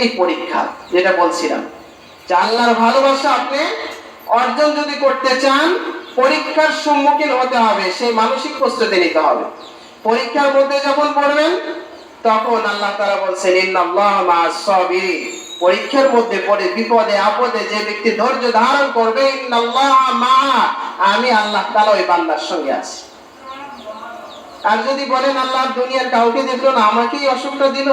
এই পরীক্ষা যেটা বলছিলাম যে আল্লাহর ভালোবাসা আপনি অর্জন যদি করতে চান পরীক্ষার সম্মুখীন হতে হবে, সেই মানসিক প্রস্তুতি নিতে হবে। পরীক্ষার মধ্যে যখন পড়বেন তখন আল্লাহ তাআলা বলছেন ইন্নাল্লাহা মা'আস সাবিরিন, পরীক্ষার মধ্যে পড়ে বিপদে আপদে যে ব্যক্তি ধৈর্য ধারণ করবে ইন্নাল্লাহা মা'a, আমি আল্লাহ তাআলা ওই বান্দার সঙ্গে আছি। আর যদি বলেন আল্লাহ দুনিয়ার কাউকে দেখলো না, আমাকেই অসুখটা দিল,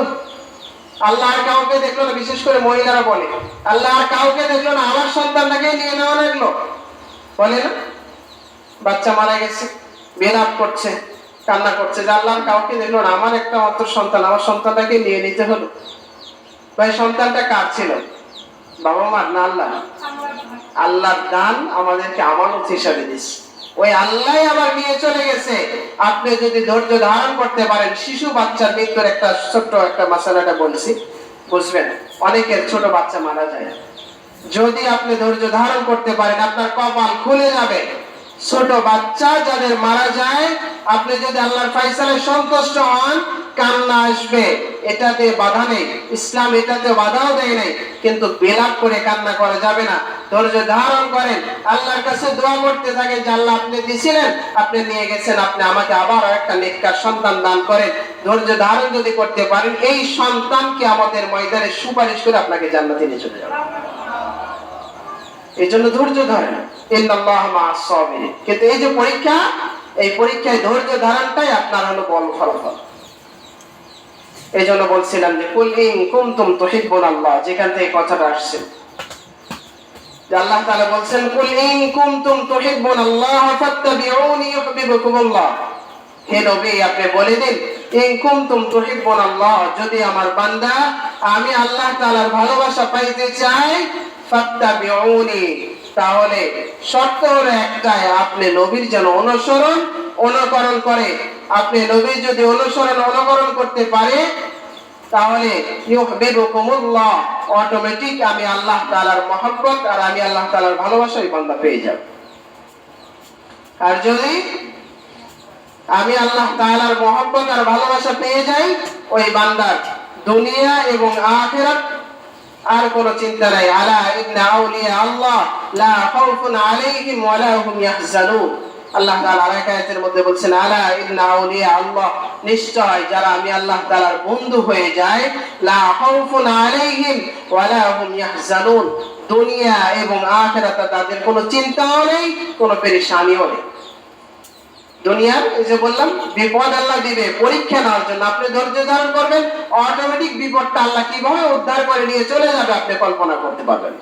আল্লাহ আর কাউকে দেখলো না, বিশেষ করে মহিলারা বলে আল্লাহ আর কাউকে দেখলো না, আমার সন্তানটাকে নিয়ে নেওয়া লাগলো, বলে না? বাচ্চা মারা গেছে, বেনাপ করছে, কান্না করছে যে আল্লাহ কাউকে দেখলো না, আমার একটা মাত্র সন্তান, আমার সন্তানটাকে নিয়ে নিতে হলো। ভাই সন্তানটা কার ছিল? বাবা মার না আল্লাহ? আল্লাহর দান আমাদেরকে আমানত হিসাবে দিয়েছে, ওই আল্লাহ আবার নিয়ে চলে গেছে। আপনি যদি ধৈর্য ধারণ করতে পারেন, শিশু বাচ্চার মৃত্যুর একটা ছোট্ট একটা মাসালাটা বলছি, বুঝবেন। অনেকের ছোট বাচ্চা মারা যায়, যদি আপনি ধৈর্য ধারণ করতে পারেন আপনার কপাল খুলে যাবে। ছোট বাচ্চা যাদের মারা যায়, আপনি যদি আল্লাহর ফয়সালায় সন্তুষ্ট হন, কান্না আসবে, এটাতে বাধা নেই, ইসলাম এটাতে বাধাও দেয় নাই, কিন্তু বিলাপ করে কান্না করা যাবে না। ধৈর্য ধারণ করেন, আল্লাহর কাছে দোয়া করতে থাকেন যে আল্লাহ আপনি দিয়েছিলেন, আপনি নিয়ে গেছেন, আপনি আমাকে আবার একটা নেককার সন্তান দান করেন। ধৈর্য ধারণ যদি করতে পারেন, এই সন্তানকে আমাদের ময়দানে সুপারিশ করে আপনাকে জান্নাতে নিয়ে চলে যাবে। এই জন্য ধৈর্য ধরেন, ইন্নাল্লাহা মা'আস সাবিরিন। কিন্তু এই যে পরীক্ষা, এই পরীক্ষায় ধৈর্য ধারণটাই আপনার হলো বড় ফলাফল। এই জন্য বলছিলাম যে কুল ইন কুনতুম তুহিব্বুনাল্লাহ, যেখান থেকে কথাটা আসছে, যে আল্লাহ তাআলা বলছেন কুল ইন কুনতুম তুহিব্বুনাল্লাহ ফাত্তাবিউনি ইউহিব্বুকুমুল্লাহ। হে নবী আপনি বলে দিন ইন কুনতুম তুহিব্বুনাল্লাহ, যদি আমার বান্দা আমি আল্লাহ তাআলার ভালোবাসা পাইতে চাই, ফাত্তাবিউনি, তাহলে শর্ত হলো একটাই, আপনি নবীর যেন অনুকরণ করে। আপনি নবীর যদি অনুকরণ করতে পারে, তাহলে ইউহিব্বুকুমুল্লাহ, অটোমেটিক আমি আল্লাহ তাআলার মহব্বত আর আমি আল্লাহ তাআলার ভালোবাসা এই বান্দা পেয়ে যাবে। আর যদি আমি আল্লাহ তাআলার মহব্বত আর ভালোবাসা পেয়ে যাই, ওই বান্দার দুনিয়া এবং আখিরাত আর কোনো চিন্তা নাই। আলা ইন্না আউলিয়া আল্লাহ লা খাউফুন আলাইহিম ওয়া লা হুম ইয়াহজানুন। আল্লাহ তাআলা আরেক আয়াতের মধ্যে বলছেন আলা ইন্না আউলিয়া আল্লাহ, নিশ্চয় যারা আমি আল্লাহ তাআলার বন্ধু হয়ে যায়, লা খাউফুন আলাইহিম ওয়া লা হুম ইয়াহজানুন, দুনিয়া এবং আখিরাতে তাদের কোনো চিন্তাও নেই, কোনো পেরেশানিও নেই। দুনিয়ার এই যে বললাম বিপদ আল্লাহ দিবে পরীক্ষা নেওয়ার জন্য, আপনি ধৈর্য ধারণ করবেন, অটোমেটিক বিপদটা আল্লাহ কিভাবে উদ্ধার করে নিয়ে চলে যাবে আপনি কল্পনা করতে পারবেন।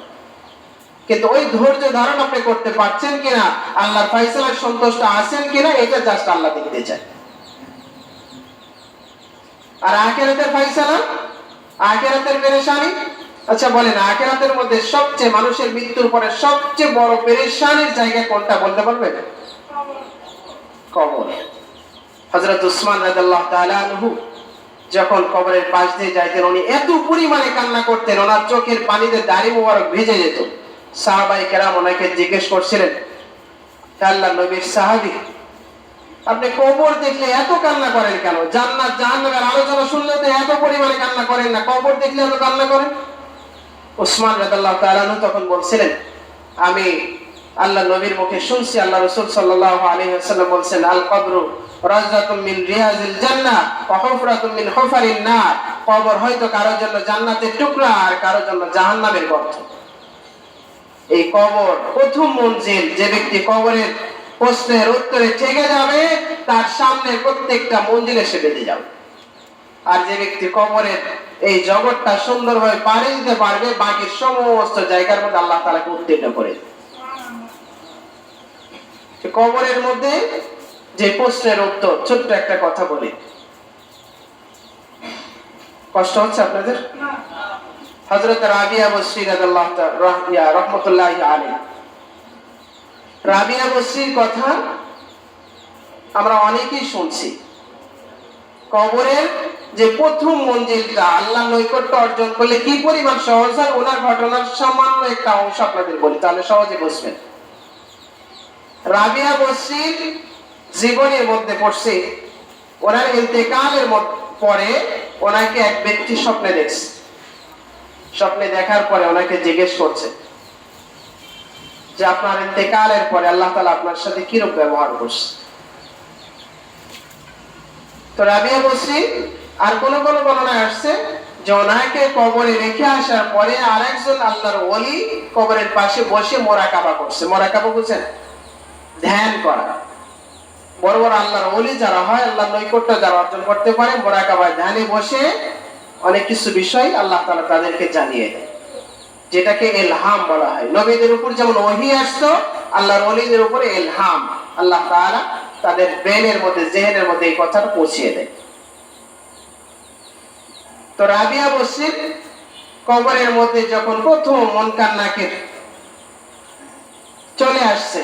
কিন্তু ওই ধৈর্য ধারণ আপনি করতে পারছেন কিনা, আল্লাহর ফয়সালায় সন্তুষ্ট আছেন কিনা, এটা জাস্ট আল্লাহ দেখতে চায়। আর আখিরাতের ফয়সালা, আখিরাতের পেরেশানি, আচ্ছা বলেন আখিরাতের মধ্যে সবচেয়ে মানুষের মৃত্যুর পরে সবচেয়ে বড় পেরেশানির জায়গা কোনটা বলতে পারবেন? কবর। হযরত উসমান রাদিয়াল্লাহু তাআলা আনহু যখন কবরের পাশ দিয়ে যাইতেন, উনি এত পরিমাণে কান্না করতেন, ওনার চোখের পানিতে দাড়ি মোবারক ভিজে যেত। সাহাবায়ে কেরাম ওনাকে জিজ্ঞেস করছিলেন, আল্লাহর নবীর সাহাবী, আপনি কবর দেখলে এত কান্না করেন কেন? জান্নাত জাহান্নামের আলোচনা শুনলে তো এত পরিমাণে কান্না করেন না, কবর দেখলে এত কান্না করেন? উসমান রাদিয়াল্লাহু তাআলা আনহু তখন বলছিলেন, আমি আল্লাহ নবীর মুখে শুনছি, আল্লাহ রাসূল সাল্লাল্লাহু আলাইহি ওয়াসাল্লাম বলছেন, আল কবরু রাজাতুম মিন রিয়াজিল জান্নাহ ওয়া হুফরাতুম মিন হুফারিন নার, কবর হয়তো কারোর জন্য জান্নাতের টুকরা আর কারোর জন্য জাহান্নামের গর্ত। এই কবর প্রথম মঞ্জিল, যে ব্যক্তি কবরের প্রশ্নের উত্তরে ঠেকে যাবে তার সামনে প্রত্যেকটা মঞ্জিল এসে বেঁধে যাবে। আর যে ব্যক্তি কবরের এই জগৎটা সুন্দরভাবে পাড়ি দিতে পারবে, বাকি সমস্ত জায়গার মধ্যে আল্লাহ তাআলাকে উত্তীর্ণ করে দেবে। কবরের মধ্যে যে প্রশ্নের উত্তর, ছোট্ট একটা কথা বলি, কষ্ট হচ্ছে আপনাদের? হযরত রাবিয়া বসরি রাদিয়াল্লাহু তাআলা রাহমাতুল্লাহি আলাইহি, রাবিয়া বসরির কথা আমরা অনেকেই শুনছি। কবরের যে প্রথম মঞ্জিলটা আল্লাহর নৈকট্য অর্জন করলে কি পরিমাণ সহজ হয়, ওনার ঘটনার সামান্য একটা অংশ আপনাদের বলি, তাহলে সহজে বুঝবেন। রাবিয়া বসরির জীবনের মধ্যে পড়ছে, ওনার ইন্তেকালের পরে ওনাকে এক ব্যক্তি স্বপ্নে দেখছে। স্বপ্নে দেখার পরে ওনাকে জিজ্ঞেস করছে যে আপনার ইন্তেকালের পরে আল্লাহ তাআলা আপনার সাথে কিরূপ ব্যবহার করছে। তো রাবিয়া বসরি আর কোন কোন বর্ণনায় আসছে যে ওনাকে কবরে রেখে আসার পরে আরেকজন আল্লাহর ওলি কবরের পাশে বসে মোরাকাবা করছে। মোরাকাবা বুঝছেন? ধ্যান করা। বড় বড় আল্লাহর ওলি যারা হয়, আল্লাহর নৈকট্য যারা অর্জন করতে পারে, মোরাকাবায় ধ্যানে বসে অনেক কিছু বিষয় আল্লাহ তাআলা তাদেরকে জানিয়ে দেয়, যেটাকে ইলহাম বলা হয়। নবীদের উপর যেমন ওহী আসতো, আল্লাহর ওলিদের উপরে ইলহাম, আল্লাহ তাআলা তাদের ব্রেনের মধ্যে, জেহেনের মধ্যে এই কথাটা পৌঁছিয়ে দেয়। তো রাবিয়া বসরির কবরের মধ্যে যখন প্রথম মুনকার নাকির চলে আসছে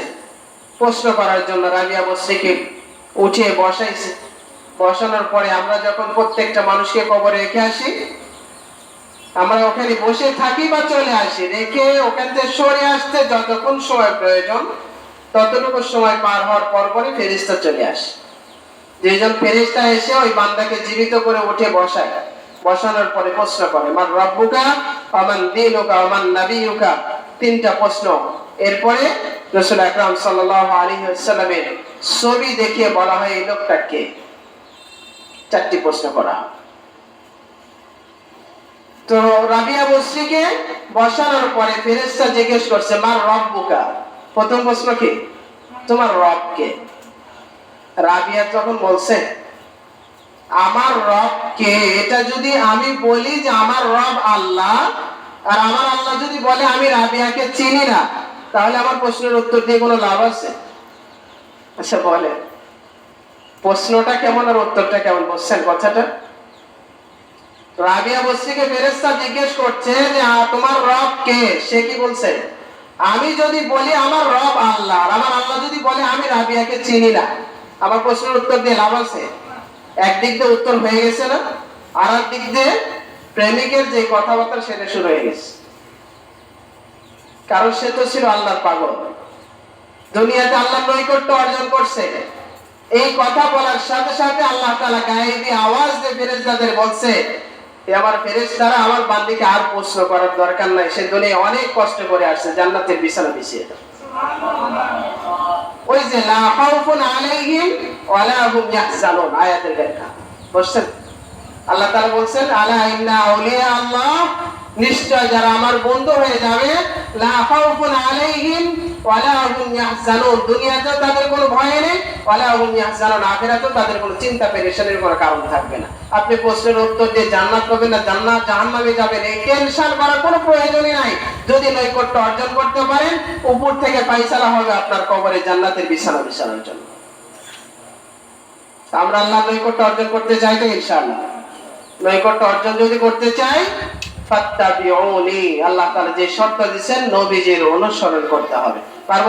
প্রশ্ন করার জন্য, রাবিয়া বসরিকে উঠিয়ে বসাইছে। বসানোর পরে আমরা যখন প্রত্যেকটা মানুষকে কবরে রেখে আসি, আমরা ওখানে বসে থাকি বা চলে আসি, রেখে ওখান থেকে সরে আসতে যতক্ষণ সময় প্রয়োজন ততটুকু সময় পার হওয়ার পর পরে ফেরেশতা চলে আসে। যেজন ফেরেশতা এসে ওই বান্দাকে জীবিত করে উঠে বসায়, বসানোর পরে প্রশ্ন করে মান রব্বুকা ওয়া মান দীনুকা ওয়া মান নাবিয়ুকা, তিনটা প্রশ্ন। এরপরে রাসূল আকরাম সাল্লাল্লাহু আলাইহি ওয়াসাল্লামের ছবি দেখিয়ে বলা হয় এই লোকটা কে। চারটি প্রশ্ন করা হয়। তো রাবিয়া বসরিকে বসানোর পরে ফেরেশতা জিজ্ঞেস করছে মান রব্বুকা, প্রথম প্রশ্ন কি? তোমার রব কে? রাবিয়া যখন বলছে আমার রব কে, এটা যদি আমি বলি যে আমার রব আল্লাহ, আর আমার আল্লাহ যদি বলে আমি রাবিয়াকে চিনি না, তাহলে আমার প্রশ্নের উত্তর দিয়ে কোনো লাভ আছে? আচ্ছা বলে প্রশ্নটা কেমন আর উত্তরটা কেমন, বুঝছেন কথাটা? রাবিয়া বসরিকে ফেরেশতা জিজ্ঞেস করছে যে তোমার রব কে। সে কি বলছে? আমি যদি বলি আমার রব আল্লাহ, আর আমার আল্লাহ যদি বলে আমি রাবিয়াকে চিনি না, আমার প্রশ্নের উত্তর দিয়ে লাভ আছে? একদিক দিয়ে উত্তর হয়ে গেছে না, আর একদিক দিয়ে প্রেমিকের যে কথাবার্তা সেটা শুরু হয়ে গেছে। কারণ সে তো ছিল আল্লাহর পাগল, দুনিয়াতে আল্লাহর নৈকট্য অর্জন করছে। এই কথা বলার সাথে সাথে আল্লাহ তাআলা গায়েবী আওয়াজ দিয়ে ফেরেশতাদের বলছে আমার ফেরেশতারা আমার বান্দীকে আর প্রশ্ন করার দরকার নাই, সে দুনিয়ায় অনেক কষ্ট করে আসছে, জান্নাতের বিছানা বিছিয়ে দাও। ওই যে লা খাউফুন আলাইহিম ওয়া লা হুম ইয়াহজানুন আয়াতের ব্যাখ্যা বুঝছেন? আল্লাহ তাআলা বলছেন আলা ইন্না আউলিয়া আল্লাহ, নিশ্চয় যারা আমার বন্ধু হয়ে যাবে, লা খাউফুন আলাইহিম ওয়া লা হুম ইয়াহজানুন, দুনিয়াতেও তাদের কোনো ভয় নেই, ওয়া লা হুম ইয়াহজানুন, আখিরাতেও তাদের কোনো চিন্তা পেরেশানির কোনো কারণ থাকবে না। আপনি প্রশ্নের উত্তর দিয়ে জান্নাত পাবেন না জান্নাত জাহান্নামে যাবেন, এই টেনশন করার কোনো প্রয়োজনই নাই। যদি নৈকট্য অর্জন করতে পারেন, উপর থেকে ফয়সালা হবে আপনার কবরে জান্নাতের বিছানা বিছানোর জন্য। আমরা আল্লাহর নৈকট্য অর্জন করতে চাই তো ইনশাআল্লাহ। নৈকট্য অর্জন যদি করতে চাই ফাত্তাবিউনি, আল্লাহ তাআলা যে শর্ত দিয়েছেন নবীজির অনুসরণ করতে হবে।